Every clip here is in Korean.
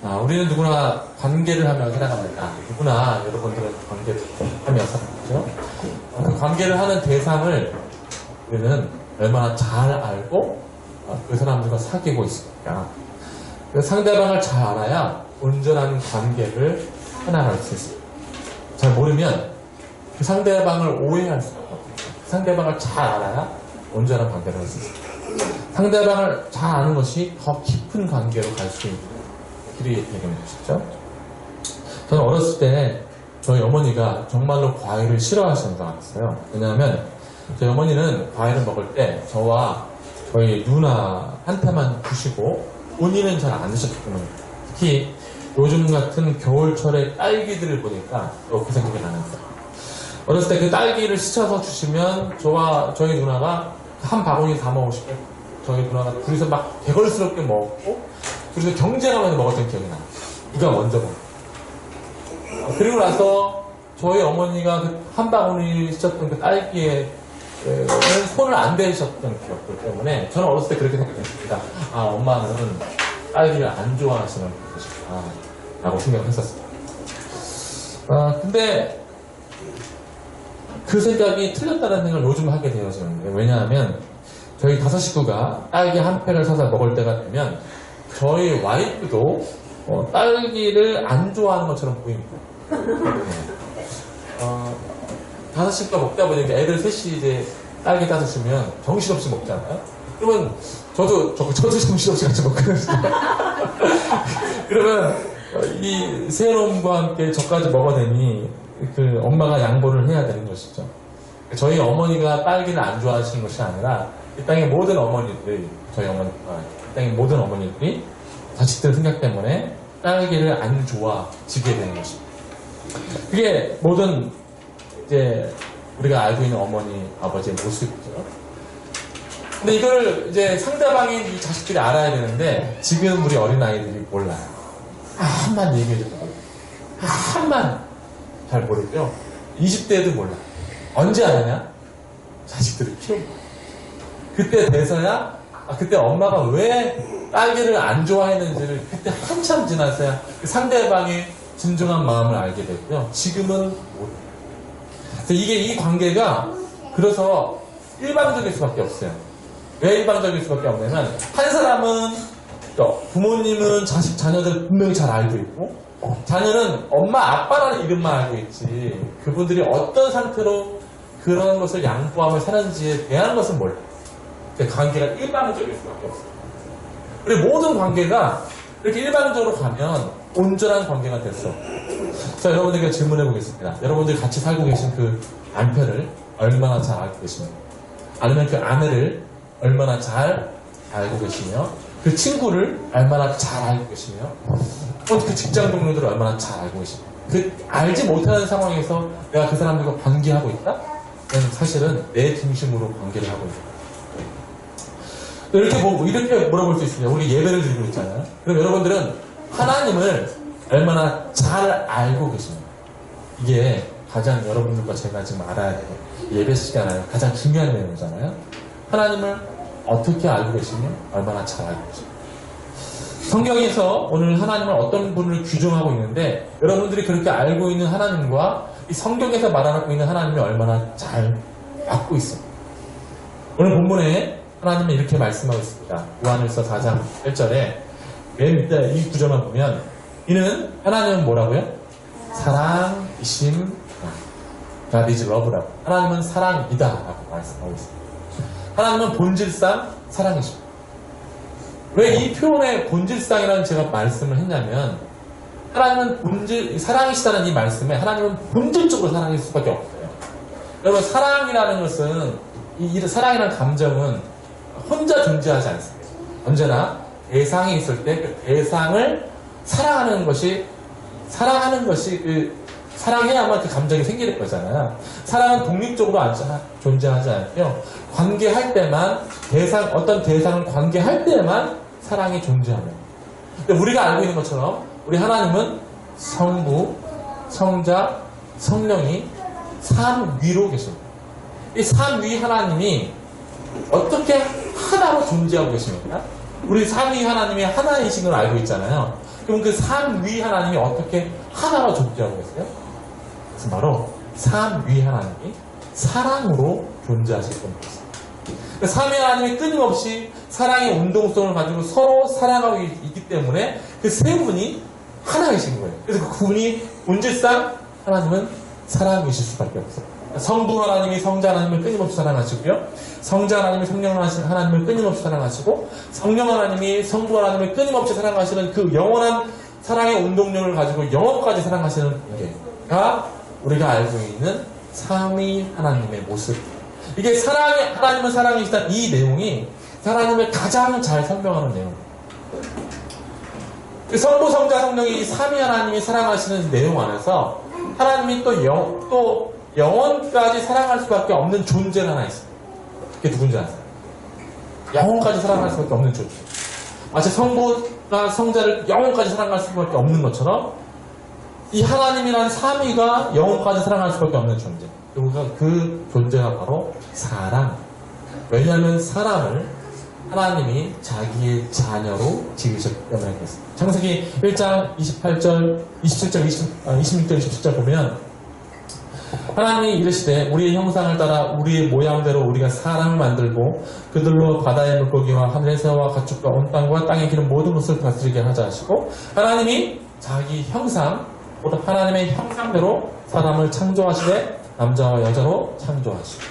우리는 누구나 관계를 하며 살아갑니다. 누구나 여러분들은 관계를 하며 살아가죠. 그 관계를 하는 대상을 우리는 얼마나 잘 알고 그 사람들과 사귀고 있습니까? 그 상대방을 잘 알아야 온전한 관계를 해나갈 수 있습니다. 잘 모르면 그 상대방을 오해할 수 없고 상대방을 잘 알아야 온전한 관계를 할 수 있습니다. 상대방을 잘 아는 것이 더 깊은 관계로 갈 수 있는 길이 되는 것이죠. 저는 어렸을 때 저희 어머니가 정말로 과일을 싫어하시는 것 같았어요. 왜냐하면 저희 어머니는 과일을 먹을 때 저와 저희 누나한테만 주시고 본인은 잘 안 드셨기 때문에 특히 요즘 같은 겨울철에 딸기들을 보니까 그 생각이 나는데 어렸을 때 그 딸기를 씻어서 주시면 저와 저희 누나가 한 바구니 다 먹으시고 저희 누나가 둘이서 막 개걸스럽게 먹고 둘이서 경쟁하면서 먹었던 기억이 나요. 누가 먼저 먹고 그리고 나서 저희 어머니가 그 한 바구니 씻었던 그 딸기에 손을 안 대셨던 기억들 때문에 저는 어렸을 때 그렇게 생각했습니다. 엄마는 딸기를 안 좋아하시는 분이시구나 라고 생각을 했었습니다. 근데 그 생각이 틀렸다는 생각을 요즘 하게 되어지는데 왜냐하면 저희 5 식구가 딸기 한 팩을 사서 먹을 때가 되면 저희 와이프도 딸기를 안 좋아하는 것처럼 보입니다. 5 식구가 먹다 보니까 애들 셋이 이제 딸기 따서 주면 정신없이 먹잖아요. 그러면 저도 정신없이 같이 먹거든요. 그러면 이 새놈과 함께 저까지 먹어대니 그 엄마가 양보를 해야 되는 것이죠. 저희 어머니가 딸기를 안 좋아하시는 것이 아니라 이 땅의 모든 어머니들이 이 땅의 모든 어머니들이 자식들 생각 때문에 딸기를 안 좋아지게 되는 것입니다. 그게 모든 이제 우리가 알고 있는 어머니, 아버지의 모습이죠. 근데 이걸 이제 상대방인 이 자식들이 알아야 되는데 지금 우리 어린아이들이 몰라요. 한만 얘기해줘도 한만 잘 모르죠. 20대도 몰라. 언제 아느냐? 자식들을 키우고 그때 돼서야 그때 엄마가 왜 딸기를 안 좋아했는지를 그때 한참 지나서야 그 상대방의 진정한 마음을 알게 됐고요. 지금은 모르요. 이게 이 관계가 그래서 일방적일 수밖에 없어요. 왜 일방적일 수밖에 없냐면 한 사람은 부모님은 자녀들 분명히 잘 알고 있고 자녀는 엄마 아빠라는 이름만 알고 있지 그분들이 어떤 상태로 그런 것을 양보하며 사는지에 대한 것은 몰라요. 관계가 일방적일 수밖에 없어요. 그리고 모든 관계가 이렇게 일방적으로 가면 온전한 관계가 됐어. 자, 여러분들께 질문해 보겠습니다. 여러분들이 같이 살고 계신 그 남편을 얼마나 잘 알고 계시며 아니면 그 아내를 얼마나 잘 알고 계시며 그 친구를 얼마나 잘 알고 계시며 그 직장 동료들을 얼마나 잘 알고 계시며 그 알지 못하는 상황에서 내가 그 사람들과 관계하고 있다? 그건 사실은 내 중심으로 관계를 하고 있다. 이렇게 물어볼 수 있습니다. 우리 예배를 드리고 있잖아요. 그럼 여러분들은 하나님을 얼마나 잘 알고 계십니까? 이게 가장 여러분들과 제가 지금 알아야 돼요. 예배 시간에 가장 중요한 내용이잖아요. 하나님을 어떻게 알고 계시며 얼마나 잘 알고 계십니까? 성경에서 오늘 하나님을 어떤 분을 규정하고 있는데 여러분들이 그렇게 알고 있는 하나님과 이 성경에서 말하고 있는 하나님이 얼마나 잘 맞고 있습니까? 오늘 본문에 하나님은 이렇게 말씀하고 있습니다. 요한일서 4장 1절에 맨 밑에 이 구절만 보면 이는 하나님은 뭐라고요? 사랑이심 God is love라고 하나님은 사랑이다 라고 말씀하고 있습니다. 하나님은 본질상 사랑이십니다. 왜 이 표현의 본질상이라는 제가 말씀을 했냐면 하나님은 사랑이시다는 이 말씀에 하나님은 본질적으로 사랑일 수밖에 없어요. 여러분 사랑이라는 것은 이 사랑이라는 감정은 혼자 존재하지 않습니다. 언제나 대상이 있을 때 그 대상을 사랑하는 것이 사랑해야만 그 감정이 생길 거잖아요. 사랑은 독립적으로 존재하지 않고요. 관계할 때만 어떤 대상을 관계할 때만 사랑이 존재합니다. 근데 우리가 알고 있는 것처럼 우리 하나님은 성부, 성자, 성령이 삼위로 계십니다. 이 삼위 하나님이 어떻게 하나로 존재하고 계십니까? 우리 삼위 하나님이 하나이신 걸 알고 있잖아요. 그럼 그 삼위 하나님이 어떻게 하나로 존재하고 있어요? 그래서 바로 삼위 하나님이 사랑으로 존재하실 겁니다. 삼위 하나님이 끊임없이 사랑의 운동성을 가지고 서로 사랑하고 있기 때문에 그 세 분이 하나이신 거예요. 그래서 그 분이 본질상 하나님은 사랑이실 수밖에 없어요. 성부 하나님이 성자 하나님을 끊임없이 사랑하시고요. 성자 하나님이 성령 하나님을 끊임없이 사랑하시고 성령 하나님이 성부 하나님을 끊임없이 사랑하시는 그 영원한 사랑의 운동력을 가지고 영원까지 사랑하시는 게가 우리가 알고 있는 삼위 하나님의 모습. 이게 하나님은 사랑이시다 이 내용이 하나님을 가장 잘 설명하는 내용입니다. 성부, 성자, 성령이 삼위 하나님이 사랑하시는 내용 안에서 하나님이 또 영원까지 사랑할 수밖에 없는 존재가 하나 있습니다. 그게 누군지 아세요? 영원까지 사랑할 수밖에 없는 존재. 마치 성부가 성자를 영원까지 사랑할 수밖에 없는 것처럼 이 하나님이라는 삼위가 영원까지 사랑할 수밖에 없는 존재. 그 존재가 바로 사랑. 왜냐하면 사람을 하나님이 자기의 자녀로 지으셨기 때문에 그렇습니다. 창세기 1장 28절, 27절, 26절, 27절 보면 하나님이 이르시되 우리의 형상을 따라 우리의 모양대로 우리가 사람을 만들고 그들로 바다의 물고기와 하늘의 새와 가축과 온 땅과 땅에 기는 모든 것을 다스리게 하자 하시고 하나님이 자기 형상, 하나님의 형상대로 사람을 창조하시되 남자와 여자로 창조하시고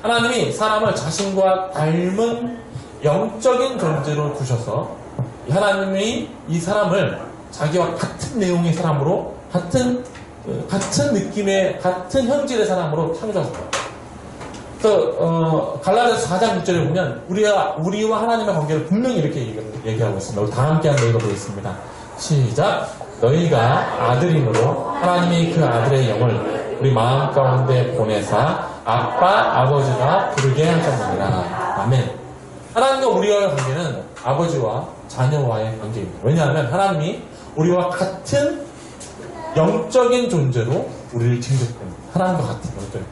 하나님이 사람을 자신과 닮은 영적인 존재로 두셔서 하나님이 이 사람을 자기와 같은 내용의 사람으로 같은 느낌의 같은 형질의 사람으로 창조하셨다. 그래서 갈라디아서 4장 6절에 보면 우리와 하나님의 관계를 분명히 이렇게 얘기하고 있습니다. 우리 다 함께 한번 읽어보겠습니다. 시작. 너희가 아들임으로 하나님이 그 아들의 영을 우리 마음 가운데 보내사 아빠, 아버지가 부르게 하셨느니라. 아멘. 하나님과 우리와의 관계는 아버지와 자녀와의 관계입니다. 왜냐하면 하나님이 우리와 같은 영적인 존재로 우리를 징조합니다. 하나님과 같은 영적인.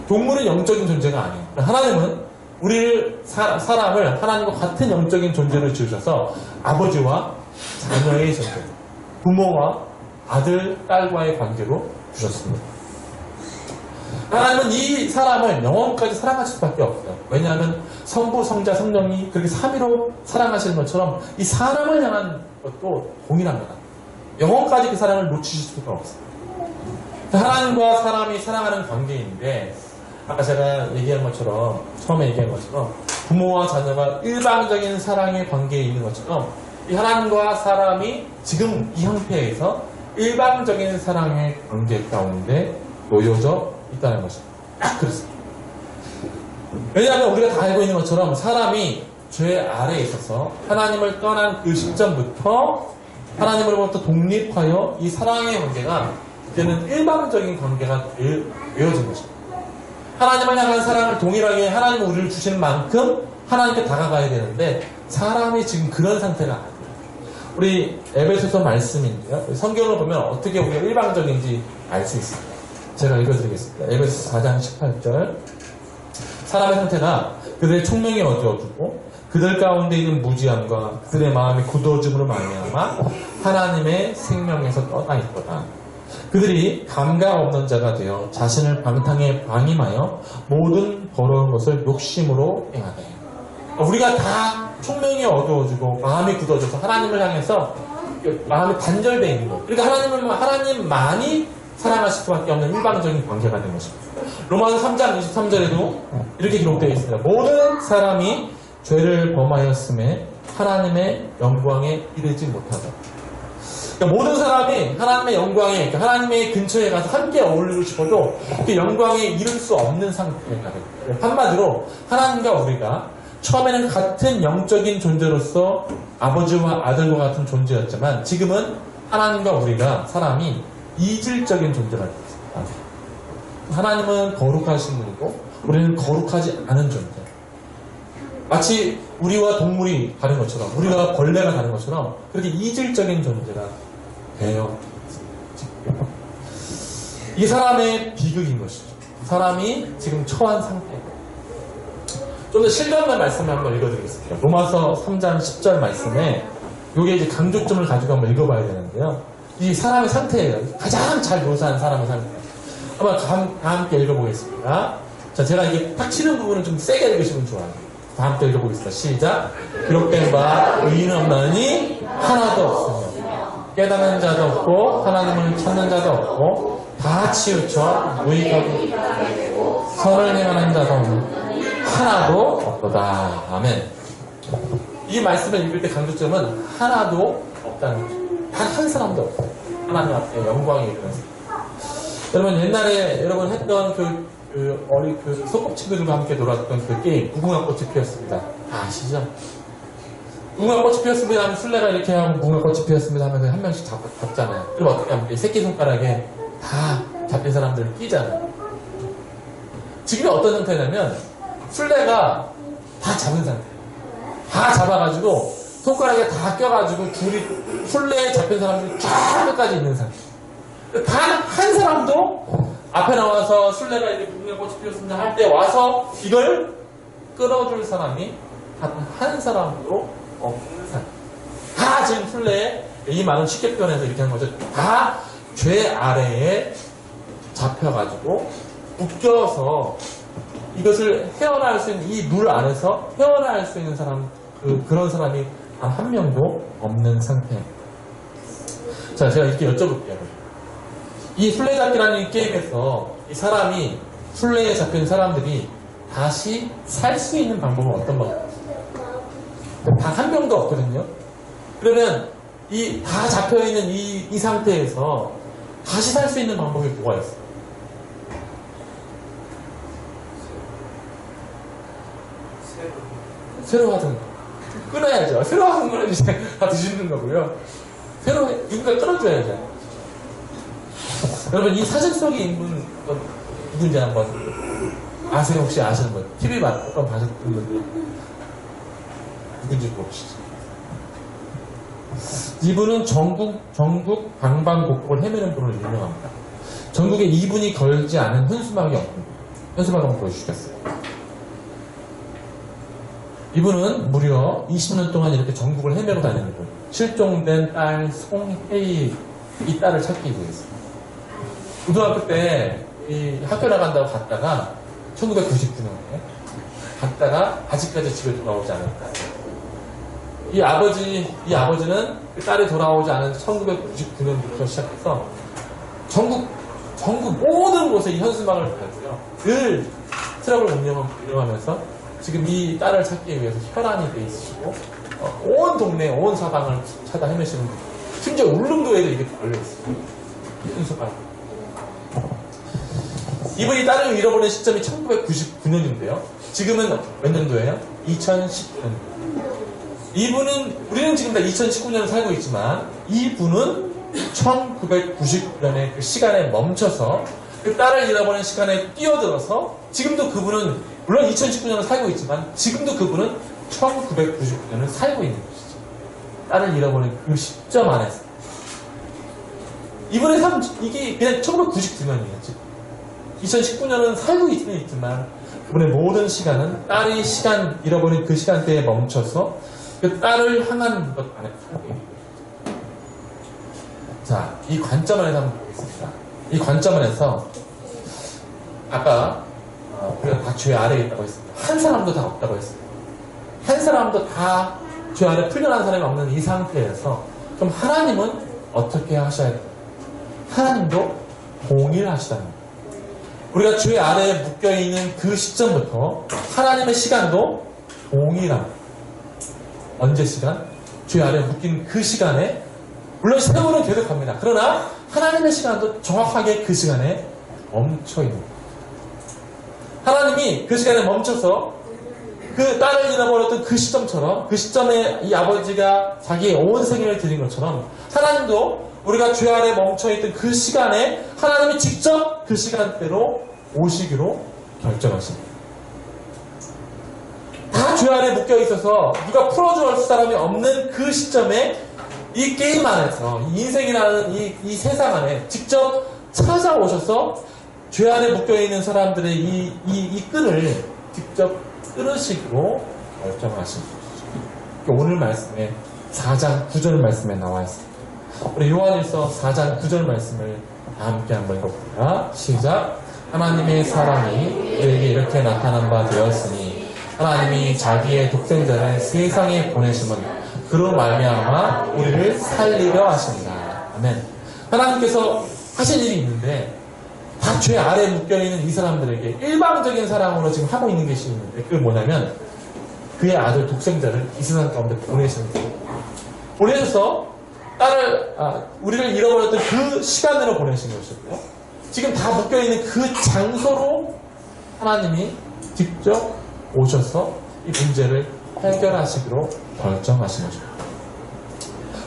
동물은 영적인 존재가 아니에요. 하나님은 우리를 사람을 하나님과 같은 영적인 존재로 지으셔서 아버지와 자녀의 존재, 부모와 아들, 딸과의 관계로 주셨습니다. 하나님은 이 사람을 영원까지 사랑하실 수밖에 없어요. 왜냐하면 성부, 성자, 성령이 그렇게 삼위로 사랑하시는 것처럼 이 사람을 향한 것도 동일합니다. 영원까지 그 사랑을 놓치실 수가 없어요. 하나님과 사람이 사랑하는 관계인데 아까 제가 얘기한 것처럼 처음에 얘기한 것처럼 부모와 자녀가 일방적인 사랑의 관계에 있는 것처럼 이 하나님과 사람이 지금 이 형태에서 일방적인 사랑의 관계 가운데 놓여져 있다는 것입니다. 딱 그렇습니다. 왜냐하면 우리가 다 알고 있는 것처럼 사람이 죄 아래에 있어서 하나님을 떠난 그 시점부터 하나님으로부터 독립하여 이 사랑의 관계가 이제는 일방적인 관계가 되어진 것입니다. 하나님을 향한 사랑을 동일하게 하나님은 우리를 주시는 만큼 하나님께 다가가야 되는데 사람이 지금 그런 상태가 아니에요. 우리 에베소서 말씀인데요. 성경을 보면 어떻게 우리가 일방적인지 알 수 있습니다. 제가 읽어드리겠습니다. 에베소서 4장 18절 사람의 상태가 그들의 총명이 어두워지고 그들 가운데 있는 무지함과 그들의 마음이 굳어짐으로 말미암아 하나님의 생명에서 떠나 있도다. 그들이 감각 없는 자가 되어 자신을 방탕에 방임하여 모든 더러운 것을 욕심으로 행하되. 우리가 다 총명이 어두워지고 마음이 굳어져서 하나님을 향해서 마음이 단절되어 있는 것. 그러니까 하나님만이 사랑하실 수밖에 없는 일방적인 관계가 된 것입니다. 로마서 3장 23절에도 이렇게 기록되어 있습니다. 모든 사람이 죄를 범하였음에 하나님의 영광에 이르지 못하다. 그러니까 모든 사람이 하나님의 영광에, 그러니까 하나님의 근처에 가서 함께 어울리고 싶어도 그 영광에 이를 수 없는 상태가 됩니다. 한마디로 하나님과 우리가 처음에는 같은 영적인 존재로서 아버지와 아들과 같은 존재였지만 지금은 하나님과 우리가 사람이 이질적인 존재가 되었습니다. 하나님은 거룩하신 분이고 우리는 거룩하지 않은 존재. 마치 우리와 동물이 다른 것처럼 우리가 벌레가 다른 것처럼 그렇게 이질적인 존재가 되어 있습니다. 이게 사람의 비극인 것이죠. 사람이 지금 처한 상태고 좀 더 실감난 말씀을 한번 읽어드리겠습니다. 로마서 3장 10절 말씀에 요게 이제 강조점을 가지고 한번 읽어봐야 되는데요. 이 사람의 상태예요. 가장 잘 묘사한 사람의 상태. 한번 다 함께 읽어보겠습니다. 자, 제가 이게 탁 치는 부분은 좀 세게 읽으시면 좋아요. 다 함께 읽어보겠습니다. 시작. 기록된 바 의인 없나니 하나도 없으며 깨닫는 자도 없고 하나님을 찾는 자도 없고 다 치우쳐 무익하고 선을 행하는 자도 없는 하나도 없도다. 아멘. 이 말씀을 읽을 때 강조점은 하나도 없다는 거죠. 단 한 사람도 없어요. 하나님 앞에 영광이 일어났어요. 여러분 옛날에 여러분 했던 어린 소꿉친구들과 함께 놀았던 그 게임 무궁화 꽃이 피었습니다. 다 아시죠? 무궁화 꽃이 피었습니다 하면 술래가 이렇게 하면 무궁화 꽃이 피었습니다 하면 한 명씩 잡잖아요. 그럼 어떻게 하면 새끼손가락에 다 잡힌 사람들을 끼잖아요. 지금이 어떤 상태냐면 술래가 다 잡은 상태예요. 다 잡아가지고 손가락에 다 껴가지고 둘이 술래에 잡힌 사람들이 쫙 끝까지 있는 상태. 단 한 사람도 앞에 나와서 술래가 이렇게 무궁화 꽃이 피었습니다 할 때 와서 이걸 끌어줄 사람이 단 한 사람도 없는 상태. 다 지금 술래에 이 말은 쉽게 표현해서 이렇게 하는 거죠. 다 죄 아래에 잡혀가지고 묶여서 이것을 헤어나올 수 있는 이 물 안에서 헤어나올 수 있는 사람 그런 사람이 단 한 명도 없는 상태입니다. 자, 제가 이렇게 여쭤볼게요. 이 술래잡기라는 이 게임에서 이 사람이 술래에 잡힌 사람들이 다시 살 수 있는 방법은 어떤 방법이에요? 단 한 명도 없거든요. 그러면 이 다 잡혀있는 이 상태에서 다시 살 수 있는 방법이 뭐가 있어요? 새로 하던 거. 끊어야죠. 새로 하는 거는 이제 다 드시는 거고요. 새로 누군가 끊어줘야죠. 여러분 이 사진 속의 인물 누군지 한번 아세요? 혹시 아시는 분? TV 한번 봐셨던 분들 누군지 물어보시죠. 이분은 전국 방방곡곡을 헤매는 분으로 유명합니다. 전국에 이분이 걸지 않은 현수막이 없습니다. 현수막 한번 보여주시겠어요? 이분은 무려 20년 동안 이렇게 전국을 헤매고 다니는 분. 실종된 딸 송혜희 이 딸을 찾기 위해서. 고등학교 때 이 학교 나간다고 갔다가 1999년에 갔다가 아직까지 집에 돌아오지 않았다. 이 아버지는 그 딸이 돌아오지 않은 1999년부터 시작해서 전국 모든 곳에 이 현수막을 달고요. 늘 트럭을 운영하면서 지금 이 딸을 찾기 위해서 혈안이 돼 있으시고 온 동네 온 사방을 찾아 헤매시는 분. 심지어 울릉도에도 이게 걸려 있어요. 현수막. 이분이 딸을 잃어버린 시점이 1999년인데요. 지금은 몇 년도예요? 2019년. 우리는 지금 다 2019년을 살고 있지만 이분은 1999년의 그 시간에 멈춰서 그 딸을 잃어버린 시간에 뛰어들어서 지금도 그분은 물론 2019년을 살고 있지만 지금도 그분은 1999년을 살고 있는 것이죠. 딸을 잃어버린 그 시점 안에서 이분의 삶 이게 그냥 1999년이에요. 2019년은 살고 있으면 있지만 그분의 모든 시간은 딸이 잃어버린 그 시간대에 멈춰서 그 딸을 향한 것 안에 살고 있는 거예요. 자, 이 관점 안에서 한번 보겠습니다. 이 관점 안에서 아까 우리가 다 죄 아래에 있다고 했습니다. 한 사람도 다 없다고 했습니다. 한 사람도 다 죄 아래 풀려난 사람이 없는 이 상태에서 그럼 하나님은 어떻게 하셔야 돼요? 하나님도 동일하시다는 거예요. 우리가 죄 아래에 묶여있는 그 시점부터 하나님의 시간도 동일합니다. 언제 시간? 죄 아래에 묶인 그 시간에 물론 세월은 계속 갑니다. 그러나 하나님의 시간도 정확하게 그 시간에 멈춰있는 거예요. 하나님이 그 시간에 멈춰서 그 딸을 잃어버렸던 그 시점처럼 그 시점에 이 아버지가 자기의 온 생애를 드린 것처럼 하나님도 우리가 죄 아래 멈춰있던 그 시간에 하나님이 직접 그 시간대로 오시기로 결정하십니다. 다 죄 아래 묶여있어서 누가 풀어줄 사람이 없는 그 시점에 이 게임 안에서 이 인생이라는 이 세상 안에 직접 찾아오셔서 죄 아래 묶여있는 사람들의 이 끈을 직접 끊으시기로 결정하신 것이죠. 오늘 말씀의 4장 9절 말씀에 나와 있습니다. 우리 요한일서 4장 9절 말씀을 다 함께 한번 읽어볼까요? 시작. 하나님의 사랑이 우리에게 이렇게 나타난 바 되었으니 하나님이 자기의 독생자를 세상에 보내심은 그로 말미암아 우리를 살리려 하신다. 아멘. 하나님께서 하신 일이 있는데 다 죄 아래 묶여있는 이 사람들에게 일방적인 사랑으로 지금 하고 있는 것이 있는데 그게 뭐냐면 그의 아들 독생자를 이 세상 가운데 보내시는 거예요. 보내셔서 우리를 잃어버렸던 그 시간으로 보내신 것이고요. 지금 다 묶여있는 그 장소로 하나님이 직접 오셔서 이 문제를 해결하시기로 결정하신 것입니다.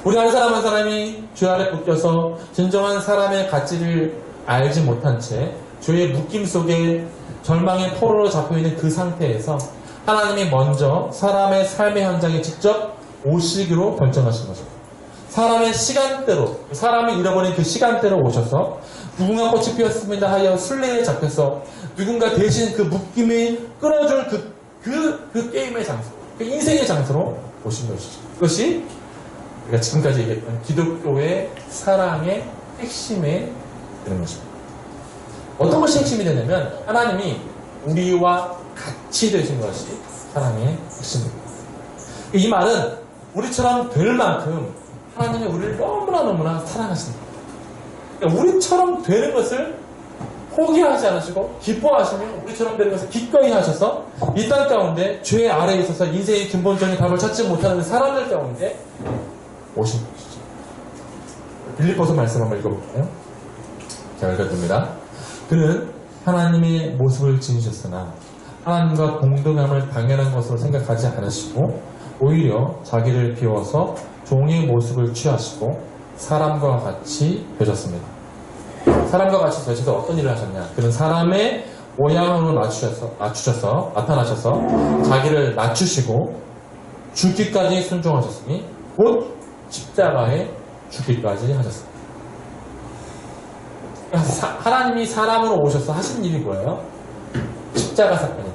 우리 한 사람 한 사람이 죄 아래 묶여서 진정한 사람의 가치를 알지 못한 채 죄의 묶임 속에 절망의 포로로 잡혀있는 그 상태에서 하나님이 먼저 사람의 삶의 현장에 직접 오시기로 결정하신 것입니다. 사람의 시간대로, 사람이 잃어버린 그 시간대로 오셔서 누군가 꽃이 피었습니다 하여 순례에 잡혀서 누군가 대신 그 묶임을 끌어줄 그 게임의 장소, 그 인생의 장소로 오신 것이죠. 그것이 우리가 지금까지 얘기했던 기독교의 사랑의 핵심에 되는 것입니다. 어떤 것이 핵심이 되냐면 하나님이 우리와 같이 되신 것이 사랑의 핵심입니다. 이 말은 우리처럼 될 만큼 하나님이 우리를 너무나 사랑하십니다. 그러니까 우리처럼 되는 것을 포기하지 않으시고 기뻐하시며 우리처럼 되는 것을 기꺼이 하셔서 이 땅 가운데 죄 아래에 있어서 인생의 근본적인 답을 찾지 못하는 사람들 가운데 오신 것이죠. 빌립보서 말씀 한번 읽어볼까요? 자, 읽어봅니다. 그는 하나님의 모습을 지니셨으나 하나님과 동등함을 당연한 것으로 생각하지 않으시고 오히려 자기를 비워서 종의 모습을 취하시고 사람과 같이 되셨습니다. 사람과 같이 되셔서 어떤 일을 하셨냐? 그는 사람의 모양으로 나타나셔서 자기를 낮추시고 죽기까지 순종하셨으니 곧 십자가에 죽기까지 하셨습니다. 하나님이 사람으로 오셔서 하신 일이 뭐예요? 십자가 사건입니다.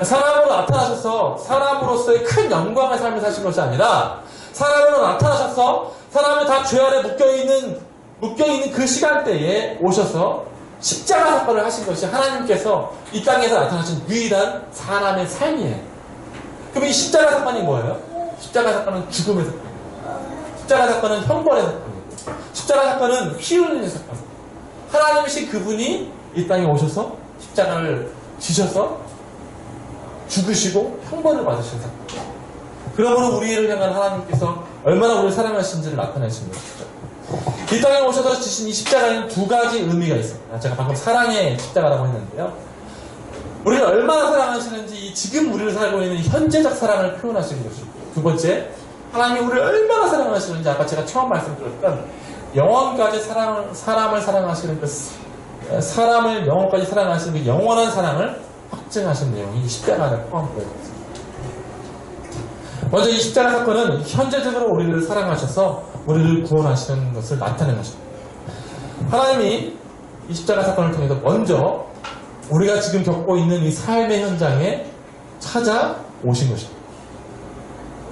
사람으로 나타나셔서 사람으로서의 큰 영광의 삶을 사신 것이 아니라 사람으로 나타나셔서 사람을 다 죄 아래 묶여있는 그 시간대에 오셔서 십자가 사건을 하신 것이 하나님께서 이 땅에서 나타나신 유일한 사람의 삶이에요. 그럼 이 십자가 사건이 뭐예요? 십자가 사건은 죽음의 사건입니다. 십자가 사건은 형벌의 사건입니다. 십자가 사건은 피 흘리는 사건입니다. 하나님이신 그분이 이 땅에 오셔서 십자가를 지셔서 죽으시고 형벌을 받으신 사건. 그러므로 우리를 향한 하나님께서 얼마나 우리를 사랑하신지를 나타내신 것이죠. 이 땅에 오셔서 지신 이 십자가에는 두 가지 의미가 있습니다. 제가 방금 사랑의 십자가라고 했는데요. 우리를 얼마나 사랑하시는지 지금 우리를 살고 있는 현재적 사랑을 표현하신 것이고, 두 번째, 하나님이 우리를 얼마나 사랑하시는지 아까 제가 처음 말씀드렸던 영원까지 사람을 사랑하시는 사람을 영원까지 사랑하시는 그 영원한 사랑을 확증하신 내용이 이 십자가를 포함되어 있습니다. 먼저 이 십자가 사건은 현재적으로 우리를 사랑하셔서 우리를 구원하시는 것을 나타낸 것입니다. 하나님이 이 십자가 사건을 통해서 먼저 우리가 지금 겪고 있는 이 삶의 현장에 찾아오신 것입니다.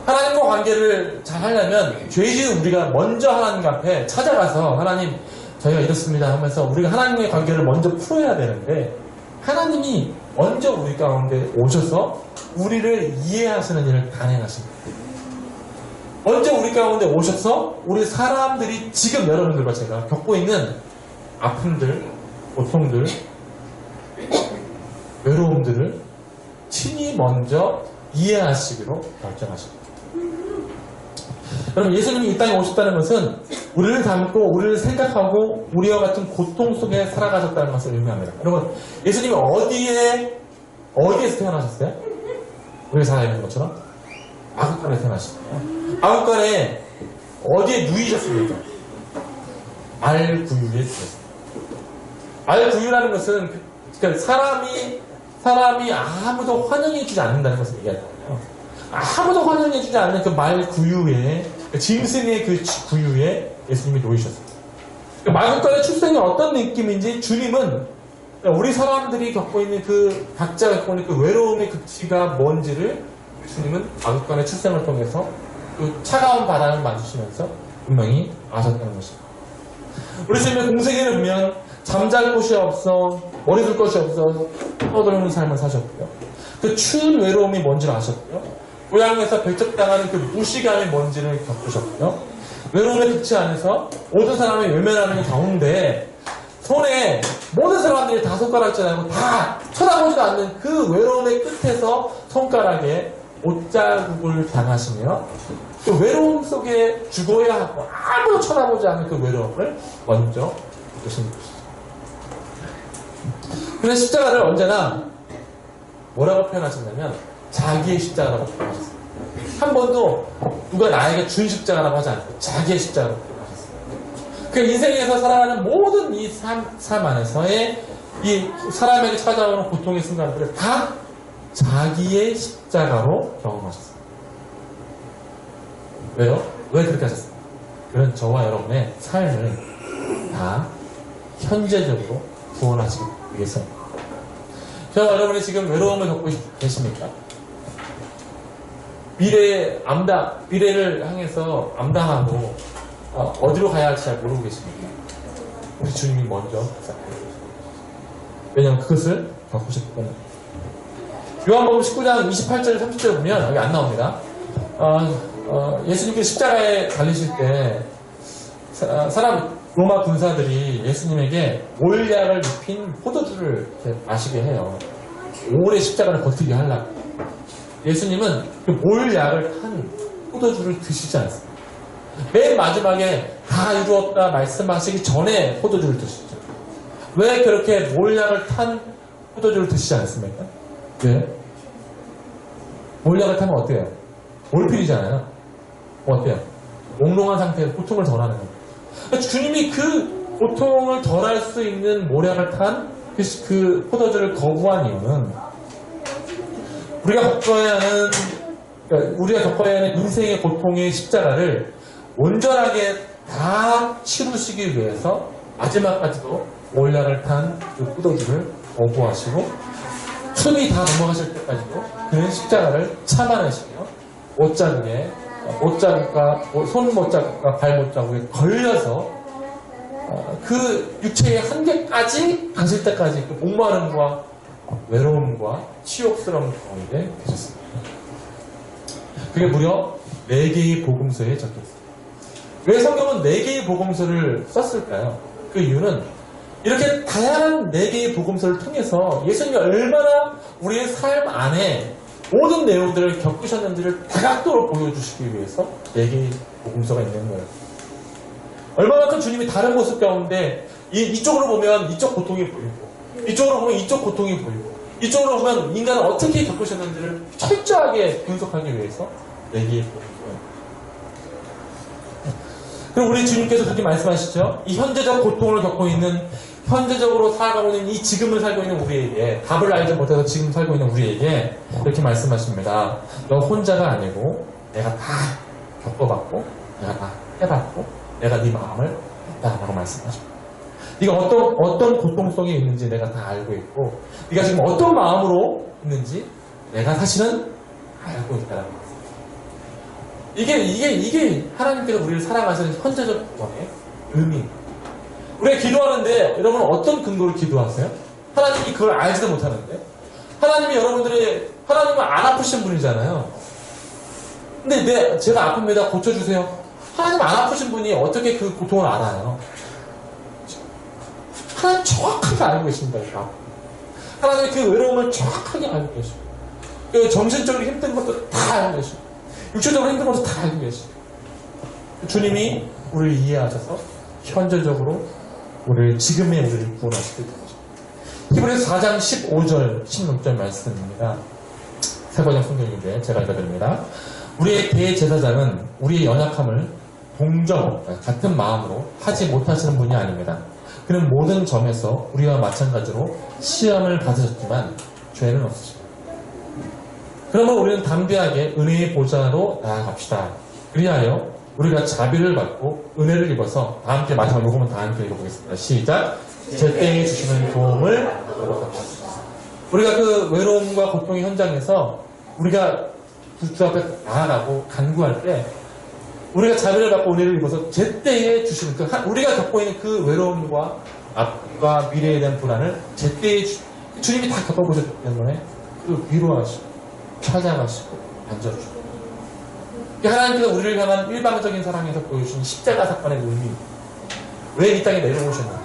하나님과 관계를 잘 하려면 죄지은 우리가 먼저 하나님 앞에 찾아가서 하나님 저희가 이렇습니다 하면서 우리가 하나님과의 관계를 먼저 풀어야 되는데 하나님이 먼저 우리 가운데 오셔서 우리를 이해하시는 일을 단행하십니다. 먼저 우리 가운데 오셔서 우리 사람들이 지금 여러분들과 제가 겪고 있는 아픔들, 고통들, 외로움들을 친히 먼저 이해하시기로 결정하십니다. 여러분, 예수님이 이 땅에 오셨다는 것은 우리를 닮고 우리를 생각하고 우리와 같은 고통 속에 살아가셨다는 것을 의미합니다. 여러분, 예수님이 어디에서 태어나셨어요? 우리가 잘 알는 것처럼 마구간에 태어나셨어요. 마구간에 어디에 누이셨습니까? 알구유에 누이셨습니다. 알구유라는 것은 사람이 아무도 환영해주지 않는다는 것을 얘기하잖아요. 아무도 환영해주지 않는 그 말구유에, 짐승의 그 구유에 예수님이 놓이셨습니다. 마구간의 출생이 어떤 느낌인지 주님은 우리 사람들이 겪고 있는 각자가 겪고 있는 그 외로움의 극치가 뭔지를 주님은 마구간의 출생을 통해서 그 차가운 바람을 맞으시면서 분명히 아셨다는 것입니다. 우리 주님의 공생애를 보면 잠잘 곳이 없어, 머리 둘 것이 없어 떠드는 삶을 사셨고요. 그 추운 외로움이 뭔지를 아셨고요. 고향에서 배척당하는 그 무시감이 뭔지를 겪으셨고요. 외로움의 빛이 안에서 모든 사람이 외면하는 가운데 손에 모든 사람들이 다 손가락질하고 다 쳐다보지도 않는 그 외로움의 끝에서 손가락에 옷자국을 당하시며 그 외로움 속에 죽어야 하고 아무도 쳐다보지 않는 그 외로움을 먼저 겪으신 것이죠. 그래서 십자가를 언제나 뭐라고 표현하셨냐면 자기의 십자가라고 표현하셨어요. 한 번도 누가 나에게 준 십자가라고 하지 않고 자기의 십자가라고 표현하셨어요. 그 인생에서 살아가는 모든 이 삶 안에서의 이 사람에게 찾아오는 고통의 순간들을 다 자기의 십자가로 경험하셨어요. 왜요? 왜 그렇게 하셨어요? 그런 저와 여러분의 삶을 다 현재적으로 구원하시기 위해서. 저와 여러분이 지금 외로움을 겪고 계십니까? 미래를 향해서 암담하고 어디로 가야 할지 잘 모르고 계십니까? 우리 주님이 먼저 왜냐하면 그것을 겪으셨기 때문에. 요한복음 19장 28절 30절 보면 여기 안 나옵니다. 예수님께서 십자가에 달리실 때 로마 군사들이 예수님에게 몰약을 입힌 포도주를 이렇게 마시게 해요. 오래 십자가를 버티게 하려고. 예수님은 그 몰약을 탄 포도주를 드시지 않습니다. 맨 마지막에 다 이루었다 말씀하시기 전에 포도주를 드시죠. 왜 그렇게 몰약을 탄 포도주를 드시지 않습니까? 왜? 몰약을 타면 어때요? 몰필이잖아요. 어때요? 몽롱한 상태에서 고통을 덜하는 거예요. 주님이 그 고통을 덜할 수 있는 몰약을 탄 그 포도주를 거부한 이유는 우리가 겪어야 하는 인생의 고통의 십자가를 온전하게 다 치루시기 위해서 마지막까지도 몰약을 탄 그 포도주를 거부하시고 숨이 다 넘어가실 때까지도 그는 십자가를 참아내시며 옷자국과 손못자국과 발못자국에 걸려서 그 육체의 한계까지 가실 때까지 그 목마름과 외로움과 치욕스러움 가운데 계셨습니다. 그게 무려 4개의 복음서에 적혀있습니다. 왜 성경은 4개의 복음서를 썼을까요? 그 이유는 이렇게 다양한 4개의 복음서를 통해서 예수님이 얼마나 우리의 삶 안에 모든 내용들을 겪으셨는지를 다각도로 보여주시기 위해서 4개의 복음서가 있는 거예요. 얼마만큼 주님이 다른 모습 가운데 이쪽으로 보면 이쪽 고통이 보이고 이쪽으로 보면 이쪽 고통이 보이고 이쪽으로 보면 인간은 어떻게 겪으셨는지를 철저하게 분석하기 위해서 4개의 복음서예요. 그럼 우리 주님께서 그렇게 말씀하시죠. 이 현재적 고통을 겪고 있는 현재적으로 살아가고 있는 이 지금을 살고 있는 우리에게 답을 알지 못해서 지금 살고 있는 우리에게 이렇게 말씀하십니다. 너 혼자가 아니고 내가 다 겪어봤고 내가 다 해봤고 내가 네 마음을 했다라고 말씀하십니다. 네가 어떤 고통 속에 있는지 내가 다 알고 있고 네가 지금 어떤 마음으로 있는지 내가 사실은 알고 있다라고 말씀하십니다. 이게 하나님께서 우리를 사랑하시는 현재적 구원의 의미입니다. 우리가 기도하는데 여러분 어떤 근거로 기도하세요? 하나님이 그걸 알지도 못하는데 하나님은 안 아프신 분이잖아요. 근데 제가 아픕니다. 고쳐주세요. 하나님 안 아프신 분이 어떻게 그 고통을 알아요? 하나님 정확하게 알고 계십니다. 하나님이 그 외로움을 정확하게 알고 계시고 그 정신적으로 힘든 것도 다 알고 계시고 육체적으로 힘든 것도 다 알고 계시고 주님이 우리를 이해하셔서 현재적으로 지금의 우리를 구원하시게 됩니다. 히브리서 4장 15절 16절 말씀입니다. 세 번역 성경인데 제가 읽어드립니다. 우리의 대제사장은 우리의 연약함을 같은 마음으로 하지 못하시는 분이 아닙니다. 그는 모든 점에서 우리와 마찬가지로 시험을 받으셨지만 죄는 없으십니다. 그러면 우리는 담대하게 은혜의 보좌로 나아갑시다. 그리하여 우리가 자비를 받고 은혜를 입어서 다 함께 마지막 요금은 다 함께 읽어보겠습니다. 시작. 제때에 주시는 도움을 얻어갑시다. 우리가 그 외로움과 고통의 현장에서 우리가 주 앞에 나아가고 간구할 때 우리가 자비를 받고 은혜를 입어서 제때에 주시는 우리가 겪고 있는 그 외로움과 앞과 미래에 대한 불안을 제때에 주님이 다 겪어보셨기 때문에 그 위로하시고 찾아가시고 만져주시고 하나님께서 우리를 향한 일방적인 사랑에서 보여주신 십자가 사건의 의미 왜 이 땅에 내려오셨는지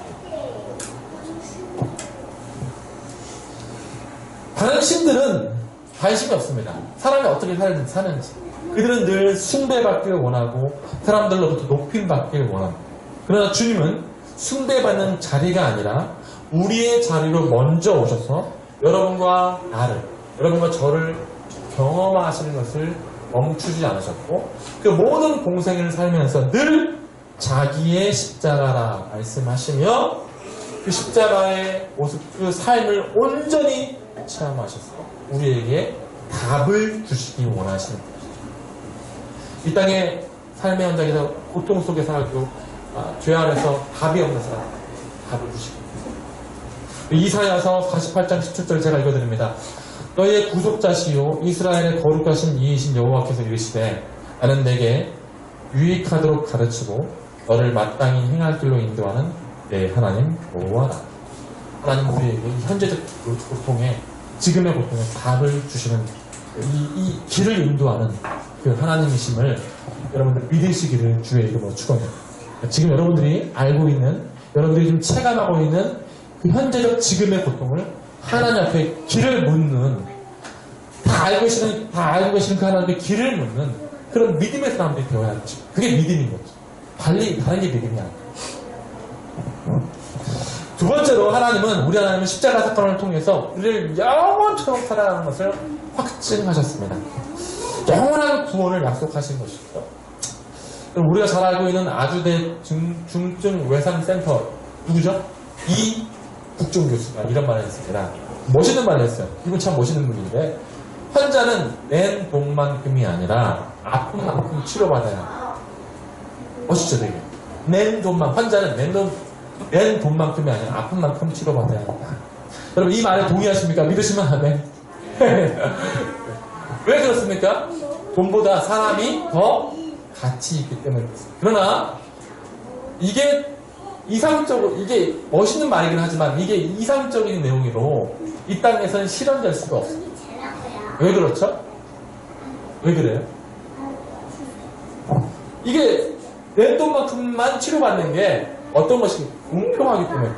다른 신들은 관심이 없습니다. 사람이 어떻게 사는지 그들은 늘 숭배받기를 원하고 사람들로부터 높임받기를 원합니다. 그러나 주님은 숭배받는 자리가 아니라 우리의 자리로 먼저 오셔서 여러분과 나를 여러분과 저를 경험하시는 것을 멈추지 않으셨고 그 모든 공생을 살면서 늘 자기의 십자가라 말씀하시며 그 십자가의 모습 그 삶을 온전히 체험하셔서 우리에게 답을 주시기 원하시는 것입니다. 이 땅의 삶의 현장에서 고통 속에 살고 죄 안에서 답이 없는 사람 답을 주시고 이사야서 48장 17절 제가 읽어드립니다. 너희의 구속자시요 이스라엘의 거룩하신 이이신 여호와께서 이르시되 나는 내게 유익하도록 가르치고 너를 마땅히 행할 길로 인도하는 내 하나님 여호와라. 하나님 우리에게 현재적 고통에 지금의 고통에 답을 주시는 이 길을 인도하는 그 하나님이심을 여러분들 믿으시기를 주의 이름으로 축원합니다. 지금 여러분들이 알고 있는 여러분들이 좀 체감하고 있는 그 현재적 지금의 고통을 하나님 앞에 길을 묻는 다 알고 계시는 그 하나님의 길을 묻는 그런 믿음의 사람들이 되어야 하죠. 그게 믿음인 거죠. 다른 게 믿음이 아니에요. 두 번째로 하나님은 우리 하나님은 십자가 사건을 통해서 우리를 영원처럼 살아가는 것을 확증하셨습니다. 영원한 구원을 약속하신 것이죠. 우리가 잘 알고 있는 아주대 중증 외상센터 누구죠? 이국종 교수가 이런 말을 했습니다. 멋있는 말을 했어요. 이분 참 멋있는 분인데 환자는 낸 돈만큼이 아니라 아픈 만큼 치료받아야 멋있죠 되게. 낸 돈만 환자는 낸 돈만큼이 아니라 아픈 만큼 치료받아야 한다. 여러분 이 말에 동의하십니까? 믿으시면 아멘. 왜 그렇습니까? 돈보다 사람이 더 가치 있기 때문에 그렇습니다. 그러나 이게 이상적으로 이게 멋있는 말이긴 하지만 이게 이상적인 내용으로 이 땅에서는 실현될 수가 없습니다. 왜 그렇죠? 왜 그래요? 이게 낸 돈만큼만 치료받는 게 어떤 것이 공평하기 때문에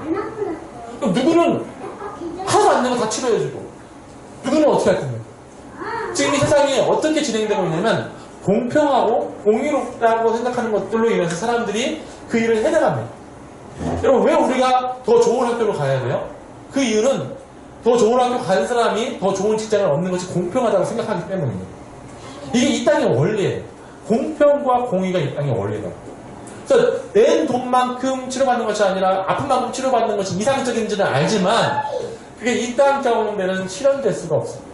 그럼 누구는 하나도 안 내고 다 치료해주고 누구는 어떻게 할 겁니까? 지금 이 세상이 어떻게 진행되고 있냐면 공평하고 공의롭다고 생각하는 것들로 인해서 사람들이 그 일을 해나갑니다. 여러분 왜 우리가 더 좋은 학교로 가야 돼요? 그 이유는 더 좋은 학교 간 사람이 더 좋은 직장을 얻는 것이 공평하다고 생각하기 때문입니다. 이게 이 땅의 원리예요. 공평과 공의가 이 땅의 원리다. 그래서 낸 돈만큼 치료받는 것이 아니라 아픈 만큼 치료받는 것이 이상적인지는 알지만 그게 이 땅 가운데는 실현될 수가 없습니다.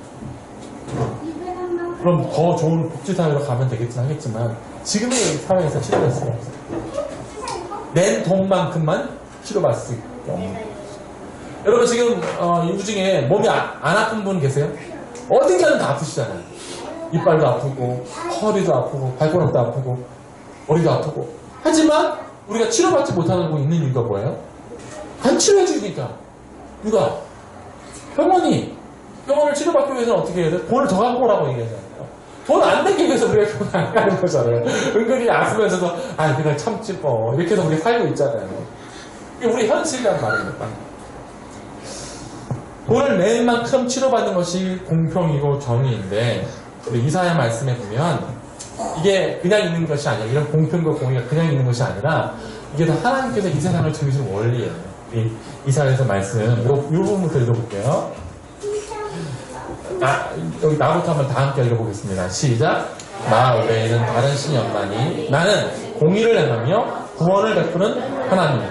그럼 더 좋은 복지사회로 가면 되겠긴 하겠지만 지금의 사회에서 치료될 수가 없어요. 낸 돈만큼만 치료받을 수 없는 거예요. 여러분 지금 인구 중에 몸이 안 아픈 분 계세요? 어딘가는 다 아프시잖아요. 이빨도 아프고 허리도 아프고 발가락도 아프고 머리도 아프고 하지만 우리가 치료받지 못하고 있는 이유가 뭐예요? 안 치료해 주니까 누가? 병원을 치료받기 위해서는 어떻게 해야 돼? 돈을 더 갖고 오라고 얘기하잖아요. 돈 안 내기 위해서 우리가 병원 안 가는 거잖아요. 은근히 아프면서도 그냥 참지 뭐 이렇게 해서 우리 살고 있잖아요. 이게 우리 현실이란 말입니다. 돈을 낸 만큼 치료받는 것이 공평이고 정의인데 우리 이사야 말씀에 보면 이게 그냥 있는 것이 아니라 이런 공평과 공의가 그냥 있는 것이 아니라 이게 다 하나님께서 이 세상을 지으신 원리예요. 우리 이사야에서 말씀 이 부분부터 읽어볼게요. 여기 나부터 한번 다 함께 읽어보겠습니다. 시작. 나 외에는 다른 신이 없나니 나는 공의를 행하며 구원을 베푸는 하나님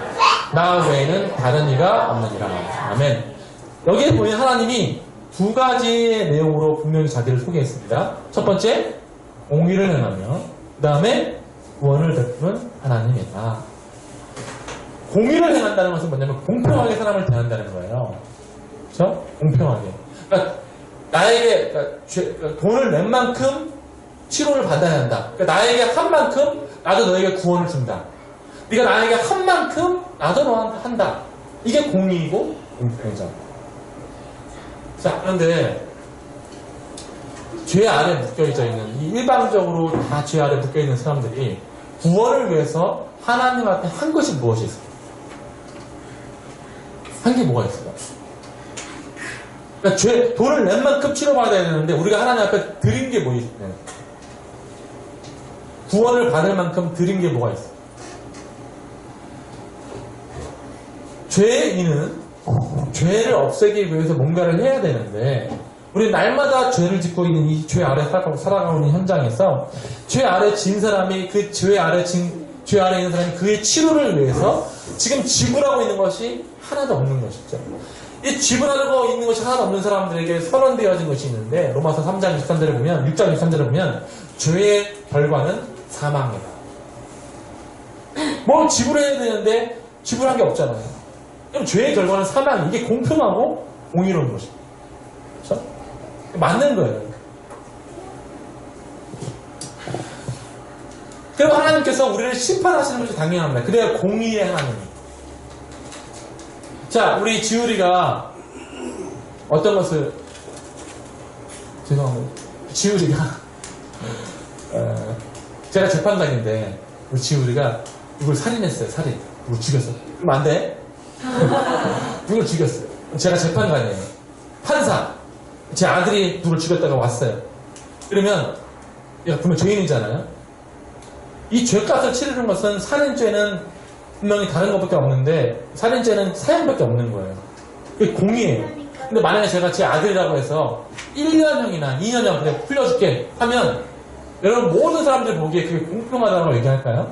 나 외에는 다른 이가 없느니라. 아멘. 여기에 보면 하나님이 두 가지의 내용으로 분명히 자기를 소개했습니다. 첫 번째 공의를 행하며 그 다음에 구원을 베푸는 하나님이다. 공의를 행한다는 것은 뭐냐면 공평하게 사람을 대한다는 거예요. 그렇죠? 공평하게. 그러니까 나에게 돈을 낸 만큼 치료를 받아야 한다. 그러니까 나에게 한 만큼 나도 너에게 구원을 준다. 네가 나에게 한 만큼 나도 너한테 한다. 이게 공의이고 공평이잖아. 자, 그런데 죄 아래 묶여져 있는 이 일방적으로 다 죄 아래 묶여 있는 사람들이 구원을 위해서 하나님한테 한 것이 무엇이 있을까? 한 게 뭐가 있을까? 그러니까 돈을 낸 만큼 치료받아야 되는데 우리가 하나님 앞에 드린 게 뭐 있어요? 구원을 받을 만큼 드린 게 뭐가 있어요? 죄인은 죄를 없애기 위해서 뭔가를 해야 되는데 우리 날마다 죄를 짓고 있는 이 죄 아래 살아가는 현장에서 죄 아래 진 사람이 그 죄 아래 있는 사람이 그의 치료를 위해서 지금 지불하고 있는 것이 하나도 없는 것이죠. 이 지불하고 있는 것이 하나도 없는 사람들에게 선언되어진 것이 있는데 로마서 3장 23절을 보면 6장 23절을 보면 죄의 결과는 사망이다. 뭘 지불해야 되는데 지불한 게 없잖아요. 그럼 죄의 결과는 사망. 이게 공평하고 공의로운 것입니다. 그렇죠? 맞는 거예요. 그럼 하나님께서 우리를 심판하시는 것이 당연합니다. 그래야 공의의 하나님이. 자, 우리 지우리가 어떤 것을 죄송합니다. 지우리가 제가 재판관인데 우리 지우리가 누굴 살인했어요. 살인. 누굴 죽였어요. 그럼 안 돼. 누굴 죽였어요. 제가 재판관이에요. 판사. 제 아들이 누굴 죽였다가 왔어요. 그러면 얘가 분명 죄인이잖아요. 이 죄값을 치르는 것은 살인죄는 분명히 다른 것밖에 없는데 살인죄는 사형밖에 없는 거예요. 그게 공의예요. 근데 만약에 제가 제 아들이라고 해서 1년형이나 2년형 그래 풀려줄게 하면 여러분 모든 사람들 보기에 그게 공평하다고 얘기할까요?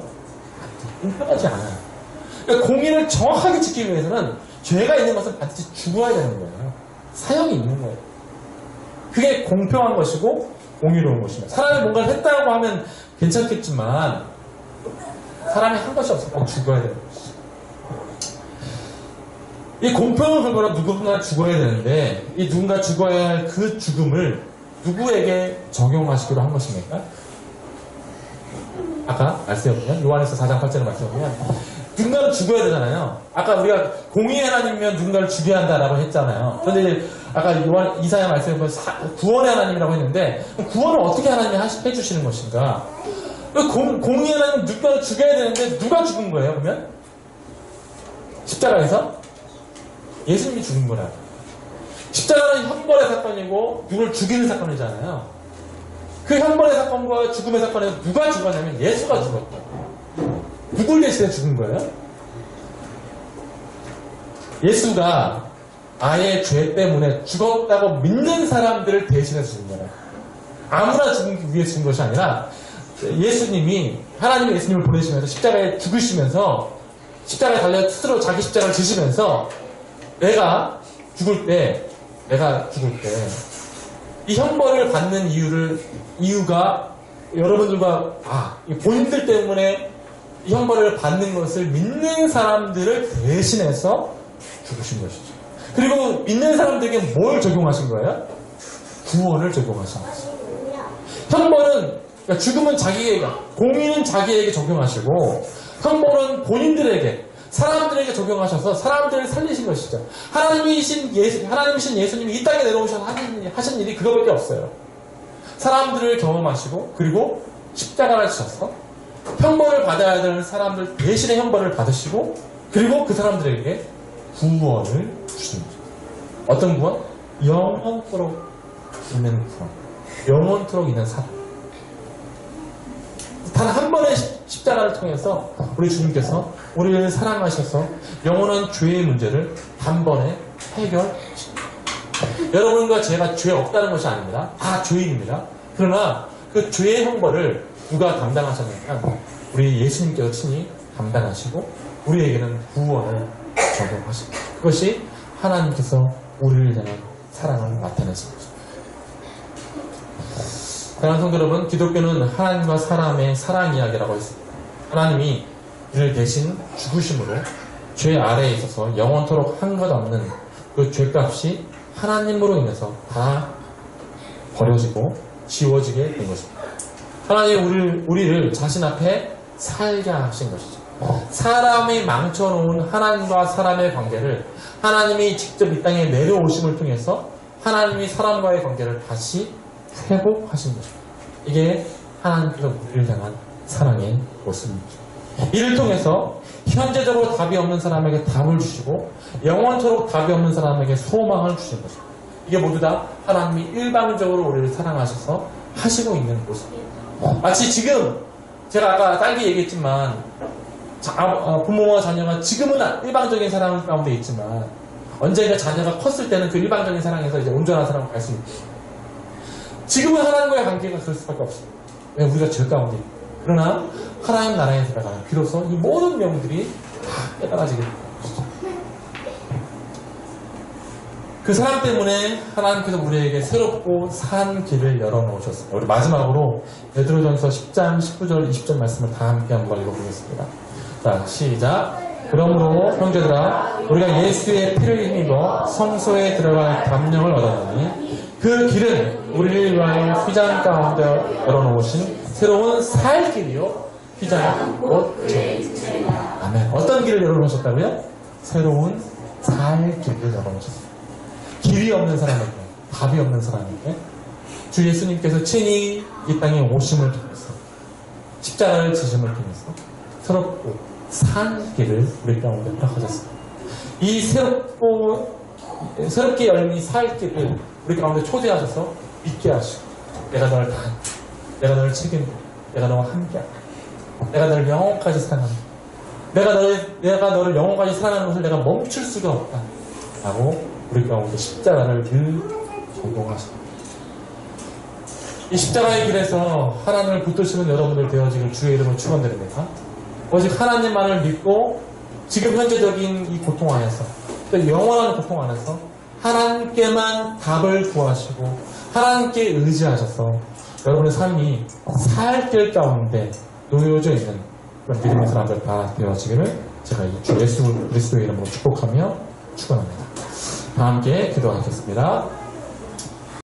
공평하지 않아요. 그러니까 공의를 정확하게 지키기 위해서는 죄가 있는 것은 반드시 죽어야 되는 거예요. 사형이 있는 거예요. 그게 공평한 것이고 공의로운 것입니다. 사람이 뭔가를 했다고 하면 괜찮겠지만 사람이 한 것이 없으면 죽어야 되는 것이죠. 이 공평을 걸거나 누군가 죽어야 되는데 이 누군가 죽어야 할 그 죽음을 누구에게 적용하시기로 한 것입니까? 아까 말씀해 보면 요한에서 4장 8절에 말씀해 보면 누군가는 죽어야 되잖아요. 아까 우리가 공의의 하나님이면 누군가를 죽여야 한다라고 했잖아요. 그런데 아까 이사야 말씀해 보면 구원의 하나님이라고 했는데 구원을 어떻게 하나님이 해주시는 것인가? 공의의 하나님 누군가를 죽여야 되는데 누가 죽은 거예요? 그러면 십자가에서 예수님이 죽은 거라. 십자가는 형벌의 사건이고 누굴 죽이는 사건이잖아요. 그 형벌의 사건과 죽음의 사건에서 누가 죽었냐면 예수가 죽었다. 누굴 대신에 죽은 거예요? 예수가 아예 죄 때문에 죽었다고 믿는 사람들을 대신해 죽은 거예요. 아무나 죽기 위해 죽은 것이 아니라 예수님이 하나님의 예수님을 보내시면서 십자가에 죽으시면서 십자가에 달려 스스로 자기 십자가를 지시면서 내가 죽을 때 이 형벌을 받는 이유가 여러분들과 본인들 때문에 이 형벌을 받는 것을 믿는 사람들을 대신해서 죽으신 것이죠. 그리고 믿는 사람들에게 뭘 적용하신 거예요? 구원을 적용하신 거죠. 형벌은 그러니까 죽음은 자기에게, 공의는 자기에게 적용하시고 형벌은 본인들에게, 사람들에게 적용하셔서 사람들을 살리신 것이죠. 하나님이신 예수님이 이 땅에 내려오셔서 하신 일이 그거밖에 없어요. 사람들을 경험하시고 그리고 십자가를 지셔서 형벌을 받아야 되는 사람들 대신에 형벌을 받으시고 그리고 그 사람들에게 구원을 주십니다. 어떤 구원? 영원토록 있는 구원. 영원토록 있는 사랑. 단 한 번의 십자가를 통해서 우리 주님께서 우리를 사랑하셔서 영원한 죄의 문제를 단번에 해결하십니다. 여러분과 제가 죄 없다는 것이 아닙니다. 다 죄인입니다. 그러나 그 죄의 형벌을 누가 담당하셨냐면 우리 예수님께서 친히 담당하시고 우리에게는 구원을 적용하십니다. 그것이 하나님께서 우리를 향한 사랑을 나타내신 것입니다. 사랑하는 성도 여러분, 기독교는 하나님과 사람의 사랑 이야기라고 했습니다. 하나님이 우리를 대신 죽으심으로 죄 아래에 있어서 영원토록 한 것 없는 그 죄값이 하나님으로 인해서 다 버려지고 지워지게 된 것입니다. 하나님 우리를 자신 앞에 살게 하신 것이죠. 사람이 망쳐놓은 하나님과 사람의 관계를 하나님이 직접 이 땅에 내려오심을 통해서 하나님이 사람과의 관계를 다시 회복하신 것입니다. 이게 하나님께서 우리를 향한 사랑의 모습입니다. 이를 통해서 현재적으로 답이 없는 사람에게 답을 주시고 영원토록 답이 없는 사람에게 소망을 주신 것입니다. 이게 모두 다 하나님이 일방적으로 우리를 사랑하셔서 하시고 있는 모습입니다. 마치 지금 제가 아까 딸기 얘기했지만 부모와 자녀가 지금은 일방적인 사랑 가운데 있지만 언젠가 자녀가 컸을 때는 그 일방적인 사랑에서 이제 온전한 사랑을 갈 수 있고 지금은 하나님과의 관계가 그럴 수밖에 없습니다. 왜 우리가 죄 가운데 있고 그러나 하나님 나라에 들어가면 비로소 이 모든 명들이 다 깨달아지게 됩니다. 그 사람 때문에 하나님께서 우리에게 새롭고 산 길을 열어놓으셨습니다. 우리 마지막으로 베드로전서 10장 19절 20절 말씀을 다 함께 한번 읽어보겠습니다. 자, 시작. 그러므로 형제들아 우리가 예수의 피를 힘입어 성소에 들어갈 담력을 얻었느니 그 길은 우리를 위하여 휘장 가운데 열어놓으신 새로운 살 길이요 휘장 곧 아멘. 어떤 길을 열어놓으셨다고요? 새로운 살 길을 열어놓으셨습니다. 길이 없는 사람에게, 답이 없는 사람에게 주 예수님께서 친히 이 땅에 오심을 통해서 십자가를 지심을 통해서 새롭고 산 길을 우리 가운데 허락하셨습니다. 이 새롭게 열린 살 길을 우리 가운데 초대하셔서 믿게 하시고 내가 너를 다 내가 너를 책임져 내가 너와 함께하고 내가 너를 영원까지 사랑한다. 내가 너를 영원까지 사랑하는 것을 내가 멈출 수가 없다. 라고 우리 가운데 십자가를 늘 전공하십니다. 이 십자가의 길에서 하나님을 붙드시는 여러분들 되어지길 주의 이름으로 축원드립니다. 오직 하나님만을 믿고 지금 현재적인 이 고통 안에서 또 영원한 고통 안에서 하나님께만 답을 구하시고 하나님께 의지하셔서 여러분의 삶이 살 길 가운데 놓여져 있는 그런 믿음의 사람들 다 되어지기를 제가 주 예수 그리스도의 이름으로 축복하며 축원합니다. 다 함께 기도하겠습니다.